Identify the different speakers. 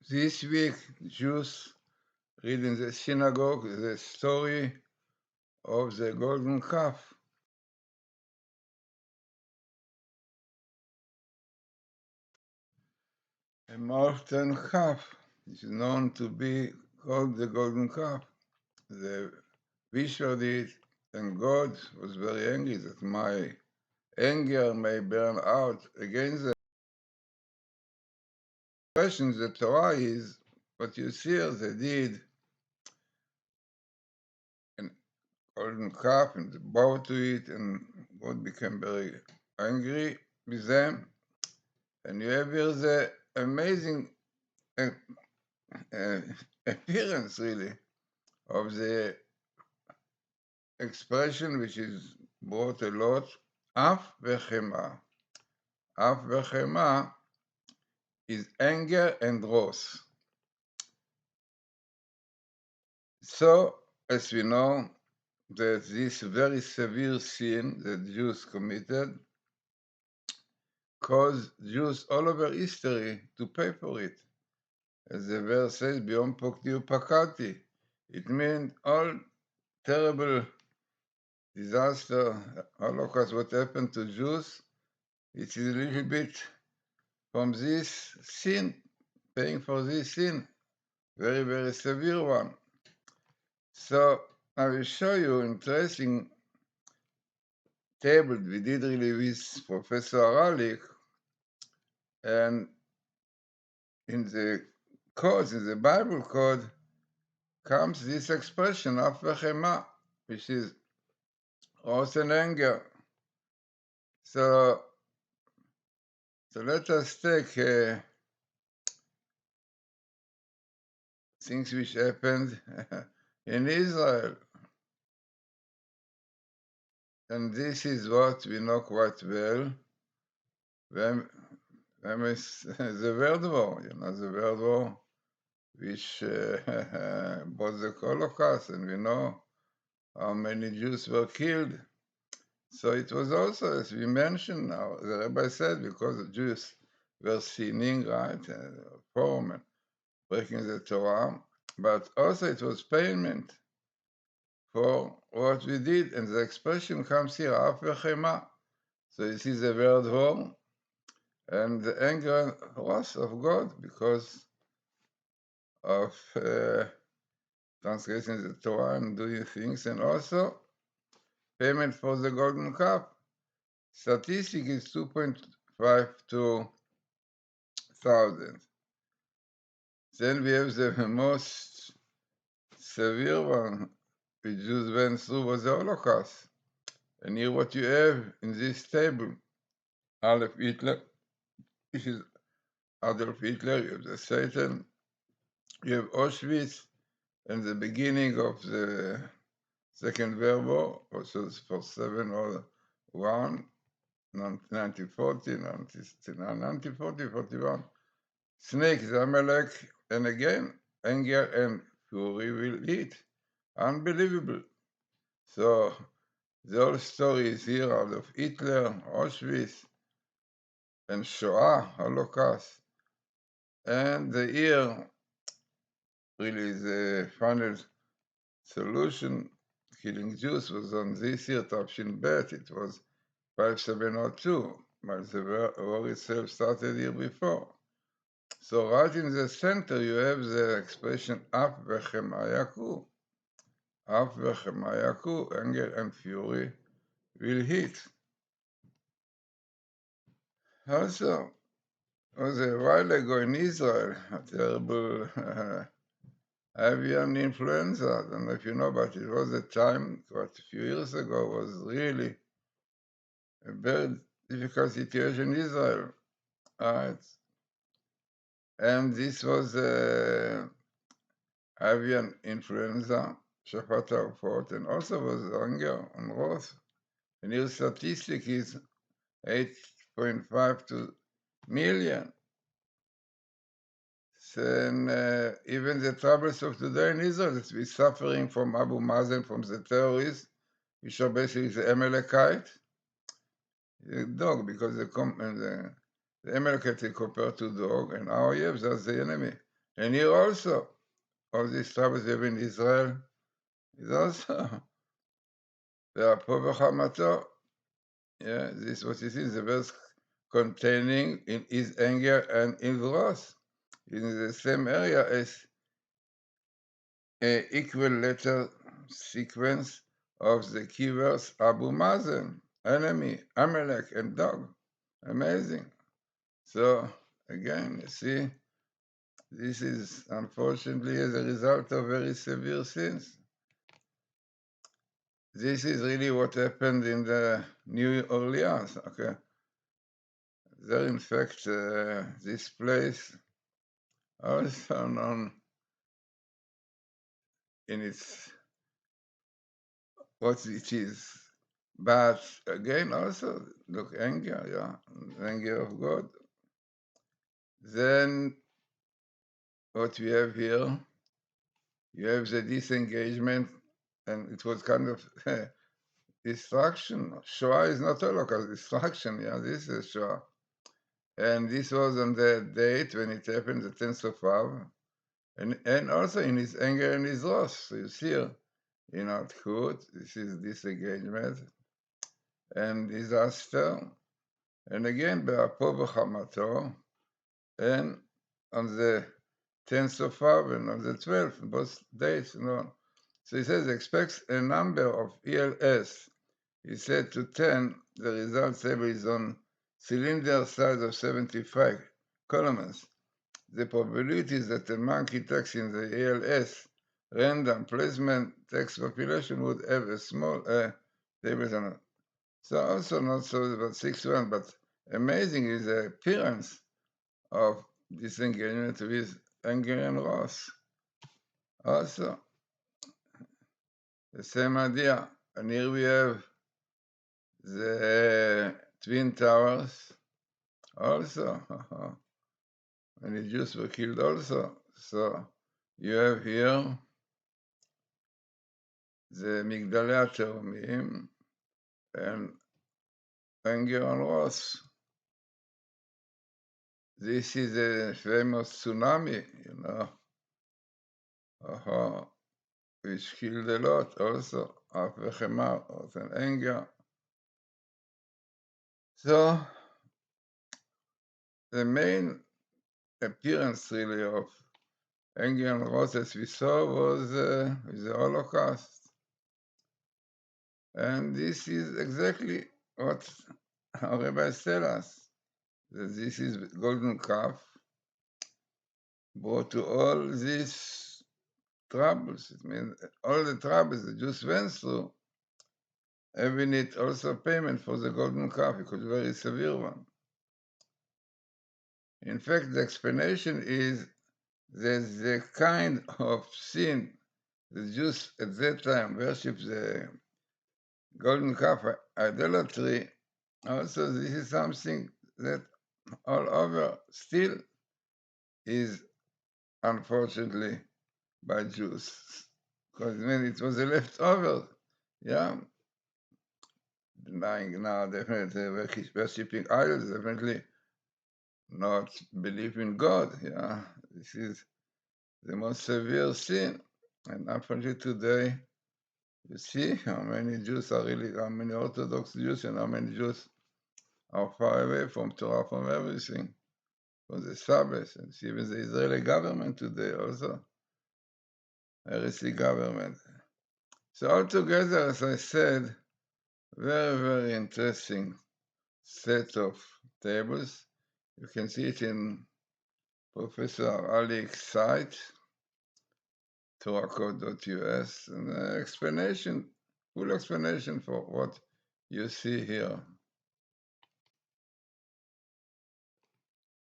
Speaker 1: This week, Jews read in the synagogue the story of the golden calf. A molten calf is known to be called the golden calf. The visual did, and God was very angry that my anger may burn out against the expression. The Torah is what you see as they did an golden calf and they bowed to it, and God became very angry with them. And you have here the amazing appearance, really, of the expression which is brought a lot, af vechema. Af vechema is anger and wrath. So, as we know, that this very severe sin that Jews committed caused Jews all over history to pay for it. As the verse says, Biyom pokti upakati. It means all terrible disaster, Holocaust, what happened to Jews, it is a little bit from this sin, paying for this sin, very, very severe one. So I will show you interesting table we did really with Professor Haralick, and in the codes, in the Bible code, comes this expression, af vechema, which is wrath and anger. So let us take things which happened in Israel. And this is what we know quite well. When is the World War, the World War, which brought the Holocaust, and we know how many Jews were killed. So it was also, as we mentioned now, the Rabbi said, because the Jews were sinning, right, form and breaking the Torah, but also it was payment for what we did, and the expression comes here, af vechema. So this is the word war, and the anger and wrath of God because of transgressing the Torah and doing things, and also payment for the golden calf. Statistic is 2.52 thousand. Then we have the most severe one which Jews went through was the Holocaust. And here what you have in this table, Adolf Hitler, which is Adolf Hitler, you have the Satan, you have Auschwitz, and the beginning of the Second World War, also for 701, 1940, 1940, 41. Snake, the Amalek, and again, anger and fury will eat. Unbelievable. So the whole story is here out of Hitler, Auschwitz, and Shoah, Holocaust. And the year really the final solution, killing Jews, was on this year, Tafshin Bet. It was 5702, but the war itself started year before. So right in the center you have the expression af vechemayaku. Af vechemayaku, anger and fury will hit. Also, it was a while ago in Israel, a terrible avian influenza. I don't know if you know, but it was a time, quite a few years ago, was really a very difficult situation in Israel. And this was avian influenza, Shafat Arfot, and also was anger and wrath. And your statistic is 8.52 million. Then even the troubles of today in Israel, that we're suffering from Abu Mazen, from the terrorists, which are basically the Amalekite, the dog, because the Amalekite is compared to dog, and our yes, that's the enemy. And here also, all these troubles we have in Israel is also Rabbi Hamato. Yeah, this is what you see, the verse containing in his anger and his wrath. In the same area as an equal letter sequence of the keywords Abu Mazen, enemy, Amalek, and dog. Amazing. So, again, you see, this is unfortunately as a result of very severe sins. This is really what happened in the New Orleans, okay? There, in fact, this place also known in its what it is. But again, also, look, anger, yeah, anger of God. Then what we have here, you have the disengagement, and it was kind of destruction. Shoah is not Holocaust, destruction, yeah, this is Shoah. And this was on the date when it happened, the 10th of Av, and also in his anger and his wrath. So you see here, in Outcourt, this is disengagement and disaster. And again, Be'apo v'chamato, and on the 10th of Av and on the 12th, both dates, So he says, expects a number of ELS. He said to 10, the result table is on cylinder size of 75 columns. The probability is that a monkey text in the ALS random placement text population would have a small table. So also not so about 6-1, but amazing is the appearance of disengagement with anger and wrath. Also, the same idea. And here we have the Twin Towers also. And the Jews were killed also. So you have here the Migdalei HaTe'omim and anger and wrath. This is a famous tsunami, which killed a lot also, of Vechemar, of an anger. So the main appearance really of anger and wrath, as we saw, was the Holocaust. And this is exactly what our rabbis tell us, that this is golden calf brought to all these troubles. It means all the troubles the Jews went through, having it also payment for the golden calf, because a very severe one. In fact, the explanation is that the kind of sin the Jews at that time worshipped the golden calf, idolatry. Also, this is something that all over still is, unfortunately, by Jews. Because when it was a leftover, yeah, denying now definitely worshipping idols, definitely not believe in God, yeah. This is the most severe sin. And unfortunately today, you see how many Jews are really, how many Orthodox Jews and how many Jews are far away from Torah, from everything, from the Sabbath, and even the Israeli government today also, heresy government. So altogether, as I said, very, very interesting set of tables. You can see it in Professor Haralick's site, torahcode.us, and explanation, full explanation for what you see here.